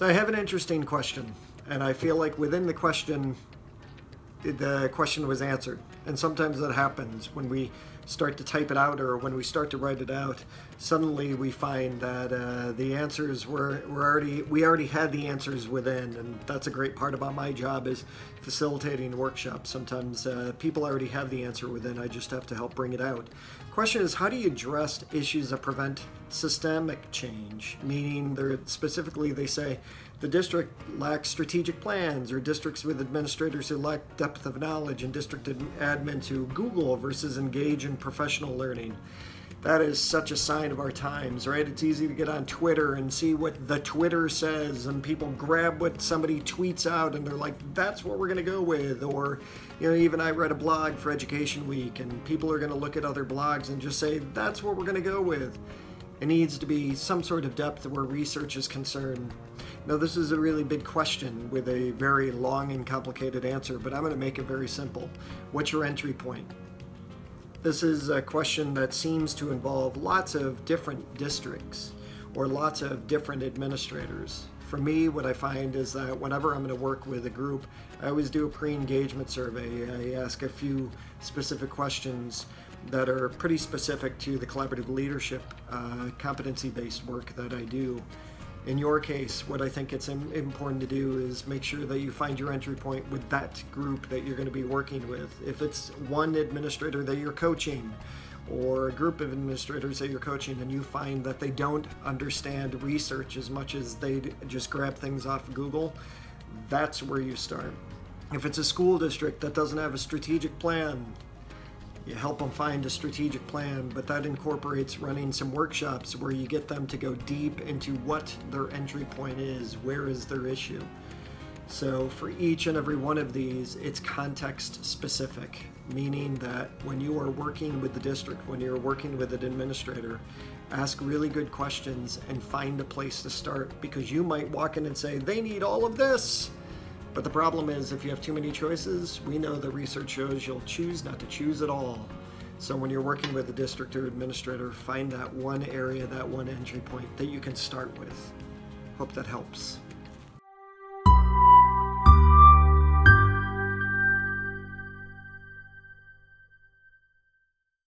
So I have an interesting question, and I feel like within the question was answered. And sometimes that happens when we start to type it out or when we start to write it out. Suddenly we find that the answers we already had the answers within, and that's a great part about my job is facilitating workshops. Sometimes people already have the answer within. I just have to help bring it out. Question is, how do you address issues that prevent systemic change? Meaning, specifically they say the district lacks strategic plans, or districts with administrators who lack depth of knowledge, and district admins who Google versus engage in professional learning. That is such a sign of our times, right? It's easy to get on Twitter and see what the Twitter says, and people grab what somebody tweets out and they're like, that's what we're going to go with. Or, even I read a blog for Education Week, and people are going to look at other blogs and just say, that's what we're going to go with. It needs to be some sort of depth where research is concerned. Now, this is a really big question with a very long and complicated answer, but I'm going to make it very simple. What's your entry point? This is a question that seems to involve lots of different districts or lots of different administrators. For me, what I find is that whenever I'm going to work with a group, I always do a pre-engagement survey. I ask a few specific questions that are pretty specific to the collaborative leadership, competency-based work that I do. In your case, what I think it's important to do is make sure that you find your entry point with that group that you're going to be working with. If it's one administrator that you're coaching or a group of administrators that you're coaching and you find that they don't understand research as much as they just grab things off of Google, that's where you start. If it's a school district that doesn't have a strategic plan, you help them find a strategic plan, but that incorporates running some workshops where you get them to go deep into what their entry point is, where is their issue. So for each and every one of these, it's context specific, meaning that when you are working with the district, when you're working with an administrator, ask really good questions and find a place to start, because you might walk in and say, they need all of this. But the problem is, if you have too many choices, we know the research shows you'll choose not to choose at all. So when you're working with a district or administrator, find that one area, that one entry point that you can start with. Hope that helps.